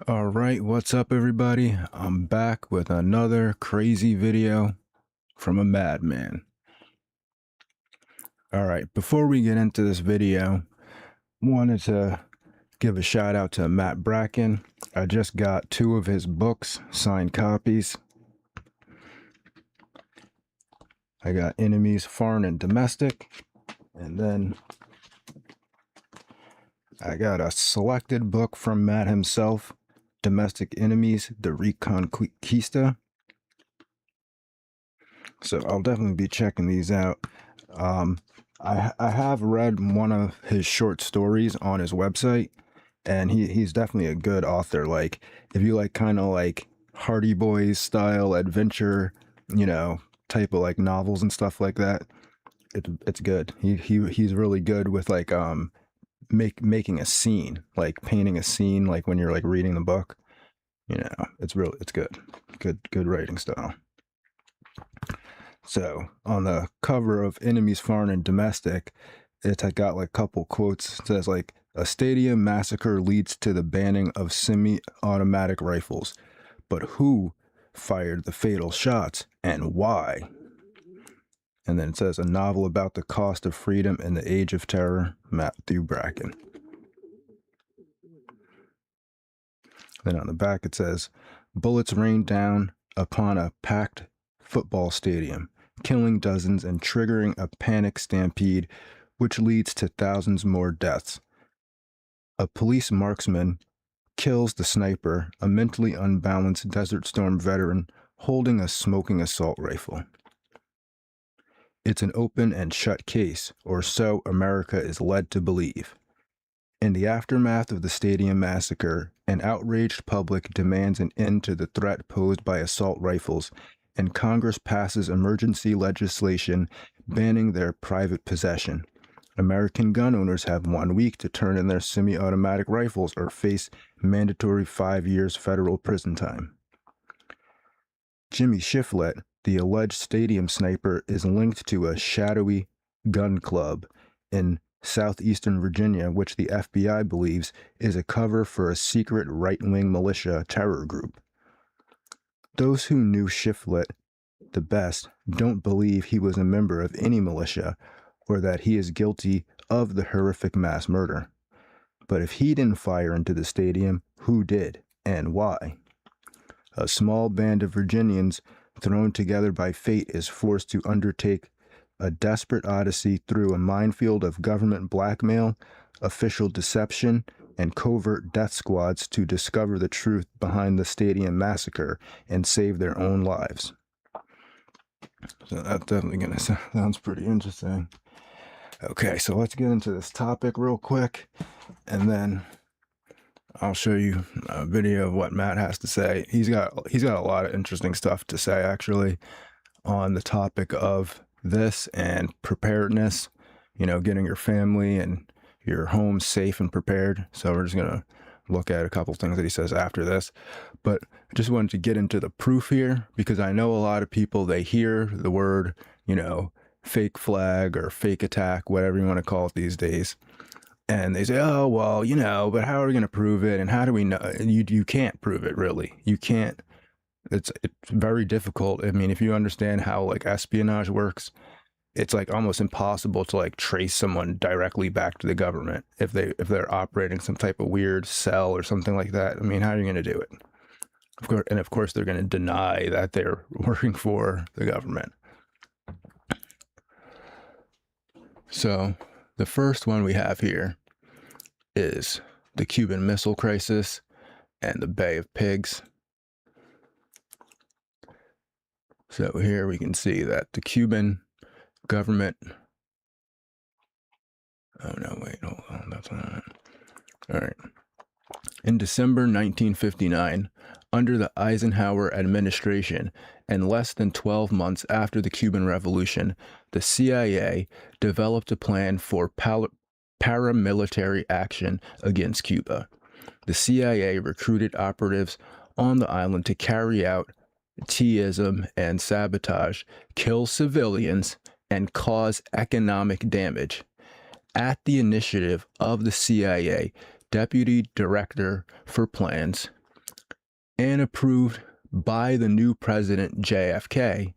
All right, what's up, everybody? I'm back with another crazy video from a madman. All right, before we get into this video, wanted to give a shout out to Matt Bracken. I just got 2 of his books, signed copies. I got Enemies, Foreign and Domestic, and then I got a selected book from Matt himself, Domestic Enemies, The Reconquista. So I'll definitely be checking these out. I have read one of his short stories on his website, and he's definitely a good author. Like, if you like kind of like Hardy Boys style adventure, type of like novels and stuff like that, it's good. He's really good with like making a scene, like painting a scene, like when you're like reading the book. It's good writing style. So on the cover of Enemies, Foreign and Domestic, it's got like a couple quotes. It says like, a stadium massacre leads to the banning of semi-automatic rifles, but who fired the fatal shots and why? And then it says, a novel about the cost of freedom in the age of terror, Matthew Bracken. Then on the back it says, bullets rained down upon a packed football stadium, killing dozens and triggering a panic stampede, which leads to thousands more deaths. A police marksman kills the sniper, a mentally unbalanced Desert Storm veteran holding a smoking assault rifle. It's an open and shut case, or so America is led to believe. In the aftermath of the stadium massacre, an outraged public demands an end to the threat posed by assault rifles, and Congress passes emergency legislation banning their private possession. American gun owners have 1 week to turn in their semi-automatic rifles or face mandatory 5 years federal prison time. Jimmy Shiflett, the alleged stadium sniper, is linked to a shadowy gun club in southeastern Virginia, which the FBI believes is a cover for a secret right-wing militia terror group. Those who knew Shiflett the best don't believe he was a member of any militia or that he is guilty of the horrific mass murder. But if he didn't fire into the stadium, who did and why? A small band of Virginians thrown together by fate is forced to undertake a desperate odyssey through a minefield of government blackmail, official deception, and covert death squads to discover the truth behind the stadium massacre and save their own lives. So that's definitely gonna sounds pretty interesting. Okay, so let's get into this topic real quick, and then I'll show you a video of what Matt has to say. He's got a lot of interesting stuff to say, actually, on the topic of this and preparedness, getting your family and your home safe and prepared. So we're just gonna look at a couple things that he says after this, but I just wanted to get into the proof here, because I know a lot of people, they hear the word, fake flag or fake attack, whatever you want to call it these days, and they say, oh, well, but how are we going to prove it, and how do we know? You can't prove it, really. You can't. It's very difficult. I mean, if you understand how like espionage works, it's like almost impossible to like trace someone directly back to the government if they're operating some type of weird cell or something like that. I mean, how are you going to do it? Of course, they're going to deny that they're working for the government. So the first one we have here is the Cuban Missile Crisis and the Bay of Pigs. So here we can see that the Cuban government, oh no, wait, hold on, that's not it. All right. In December 1959, under the Eisenhower administration, and less than 12 months after the Cuban Revolution, the CIA developed a plan for paramilitary action against Cuba. The CIA recruited operatives on the island to carry out terrorism and sabotage, kill civilians, and cause economic damage. At the initiative of the CIA Deputy Director for Plans, and approved by the new president JFK,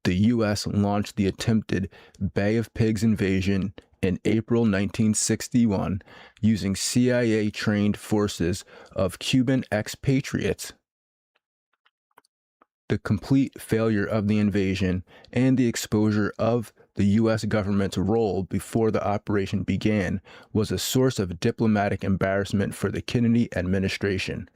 the U.S. launched the attempted Bay of Pigs invasion in April 1961 using CIA-trained forces of Cuban expatriates. The complete failure of the invasion and the exposure of the U.S. government's role before the operation began was a source of diplomatic embarrassment for the Kennedy administration.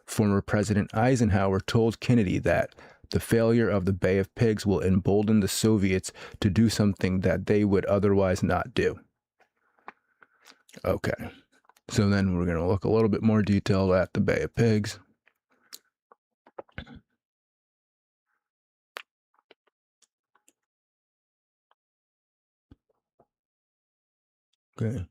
Former President Eisenhower told Kennedy that the failure of the Bay of Pigs will embolden the Soviets to do something that they would otherwise not do. Okay, so then we're going to look a little bit more detailed at the Bay of Pigs. Okay.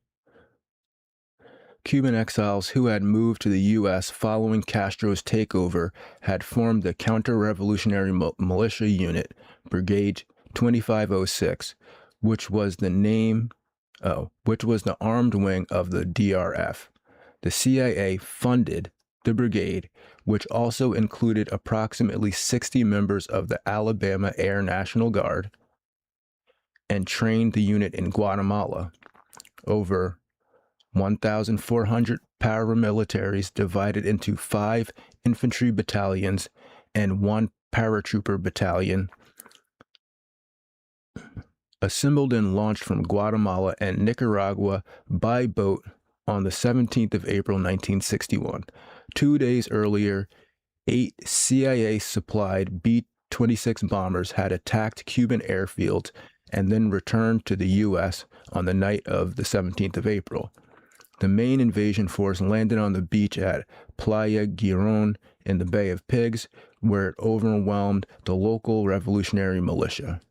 Cuban exiles who had moved to the U.S. following Castro's takeover had formed the counter-revolutionary militia unit, Brigade 2506, which was the armed wing of the DRF. The CIA funded the brigade, which also included approximately 60 members of the Alabama Air National Guard, and trained the unit in Guatemala. Over 1,400 paramilitaries divided into 5 infantry battalions and 1 paratrooper battalion assembled and launched from Guatemala and Nicaragua by boat on the 17th of April 1961. 2 days earlier, 8 CIA-supplied B-26 bombers had attacked Cuban airfields and then returned to the U.S. on the night of the 17th of April. The main invasion force landed on the beach at Playa Girón in the Bay of Pigs, where it overwhelmed the local revolutionary militia.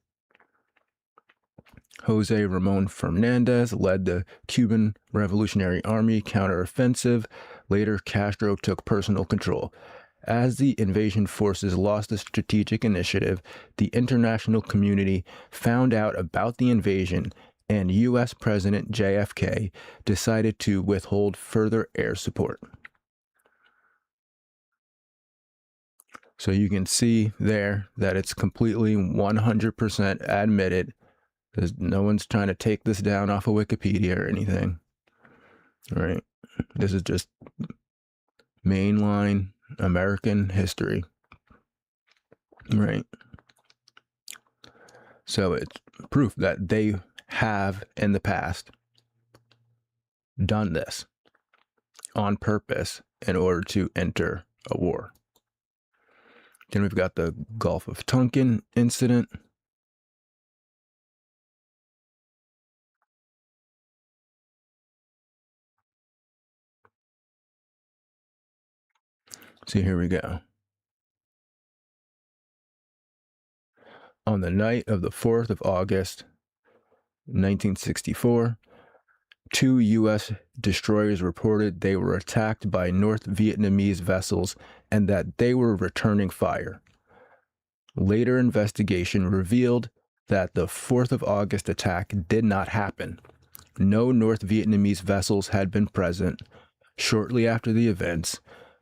Jose Ramon Fernandez led the Cuban Revolutionary Army counteroffensive. Later, Castro took personal control. As the invasion forces lost the strategic initiative, the international community found out about the invasion, and U.S. President JFK decided to withhold further air support. So you can see there that it's completely 100% admitted. No one's trying to take this down off of Wikipedia or anything. All right. This is just mainline American history. Right. So it's proof that they have in the past done this on purpose in order to enter a war. Then we've got the Gulf of Tonkin incident. So here we go. On the night of the 4th of August, 1964, 2 U.S. destroyers reported they were attacked by North Vietnamese vessels and that they were returning fire. Later investigation revealed that the 4th of August attack did not happen. No North Vietnamese vessels had been present. Shortly after the events,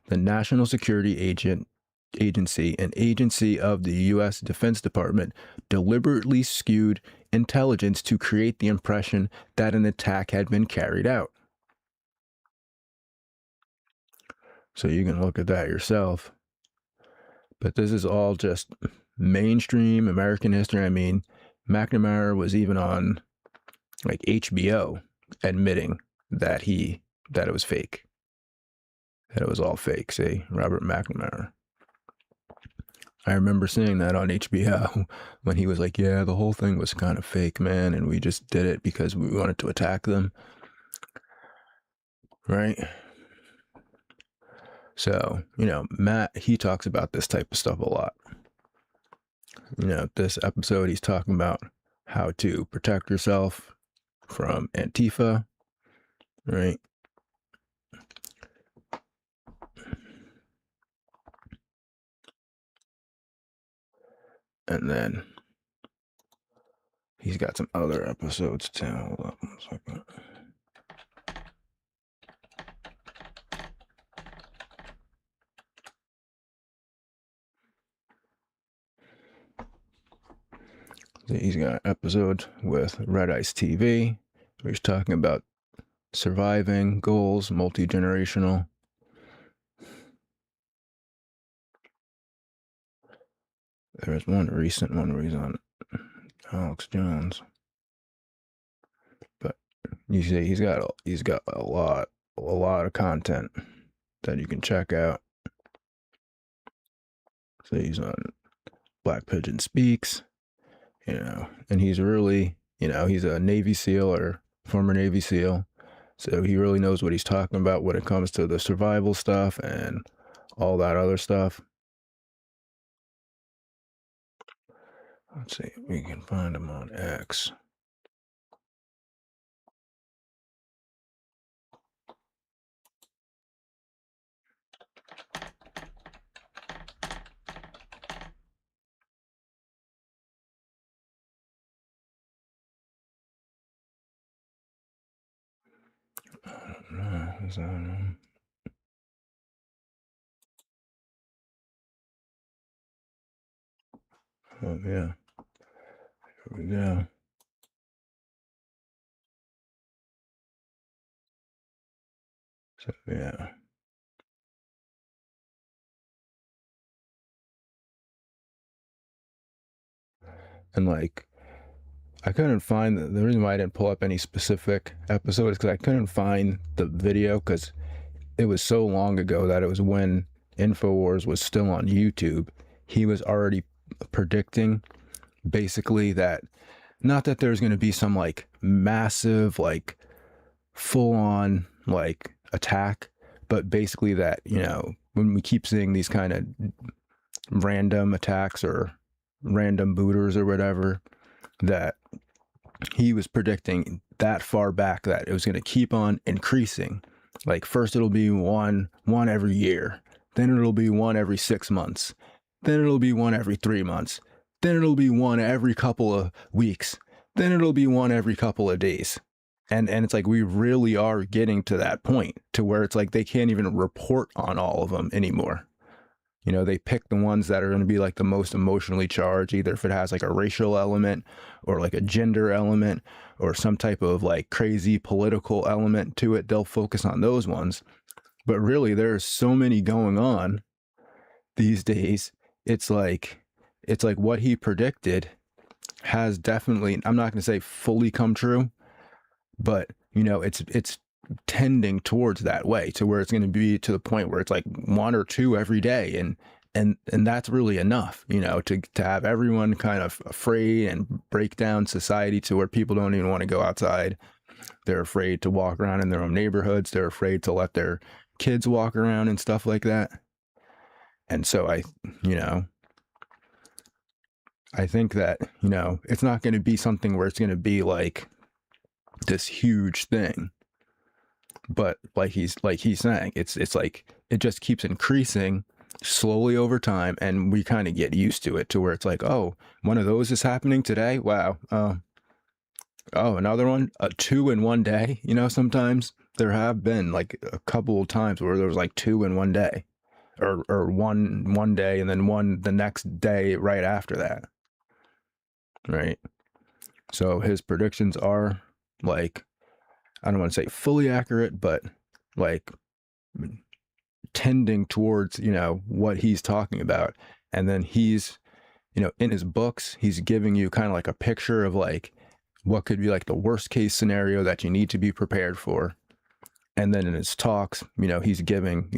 the National Security Agency, an agency of the U.S. Defense Department, deliberately skewed intelligence to create the impression that an attack had been carried out. So you can look at that yourself. But this is all just mainstream American history. I mean, McNamara was even on like HBO admitting that it was fake. That it was all fake, see? Robert McNamara. I remember seeing that on HBO when he was like, yeah, the whole thing was kind of fake, man, and we just did it because we wanted to attack them. Right? So, Matt, he talks about this type of stuff a lot. This episode, he's talking about how to protect yourself from Antifa, right? And then he's got some other episodes too. Hold on 1 second. He's got an episode with Red Ice TV where he's talking about surviving, goals, multi-generational. There's one recent one where he's on Alex Jones. But you see he's got a lot of content that you can check out. So he's on Black Pigeon Speaks, and he's really, he's a Navy SEAL or former Navy SEAL. So he really knows what he's talking about when it comes to the survival stuff and all that other stuff. Let's see if we can find him on X. I don't know. Is that him? Oh, yeah. Here we go. So, yeah. And like, I couldn't find the reason why I didn't pull up any specific episodes because I couldn't find the video because it was so long ago that it was when InfoWars was still on YouTube. He was already predicting basically that not that there's going to be some like massive, like full on like attack, but basically that, when we keep seeing these kind of random attacks or random booters or whatever, that he was predicting that far back that it was going to keep on increasing. Like first it'll be one every year, then it'll be one every 6 months, then it'll be one every 3 months, then it'll be one every couple of weeks, then it'll be one every couple of days. And it's like we really are getting to that point to where it's like they can't even report on all of them anymore. They pick the ones that are going to be like the most emotionally charged, either if it has like a racial element or like a gender element or some type of like crazy political element to it. They'll focus on those ones. But really, there's so many going on these days. It's like what he predicted has definitely, I'm not going to say fully come true, but it's tending towards that way to where it's going to be to the point where it's like one or two every day, and that's really enough, to have everyone kind of afraid and break down society to where people don't even want to go outside. They're afraid to walk around in their own neighborhoods. They're afraid to let their kids walk around and stuff like that. And so I think that, it's not going to be something where it's going to be like this huge thing. But like he's saying, it's like it just keeps increasing slowly over time, and we kind of get used to it to where it's like, oh, one of those is happening today. Wow. Oh, another one, 2 in one day. Sometimes there have been like a couple of times where there was like 2 in one day, or one day and then one the next day right after that. Right. So his predictions are like, I don't want to say fully accurate, but like tending towards, what he's talking about. And then he's, in his books, he's giving you kind of like a picture of like what could be like the worst case scenario that you need to be prepared for. And then in his talks, he's giving,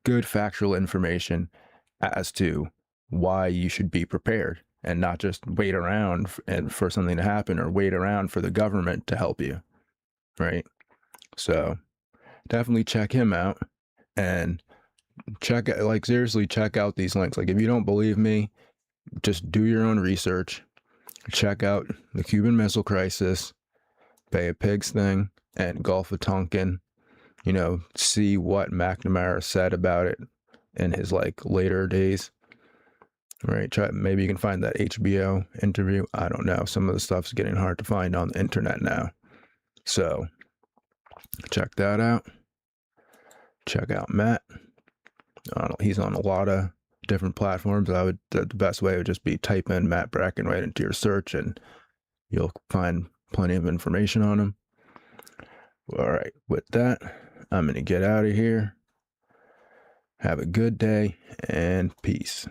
good factual information as to why you should be prepared and not just wait around and for something to happen or wait around for the government to help you. Right. So definitely check him out and seriously check out these links. Like if you don't believe me, just do your own research. Check out the Cuban Missile Crisis, Bay of Pigs thing, and Gulf of Tonkin. See what McNamara said about it in his like later days. Right. Maybe you can find that HBO interview. I don't know. Some of the stuff's getting hard to find on the internet now. So check that out. Check out Matt. He's on a lot of different platforms, the best way would just be type in Matt Bracken right into your search, and you'll find plenty of information on him. All right, with that, I'm going to get out of here. Have a good day and peace.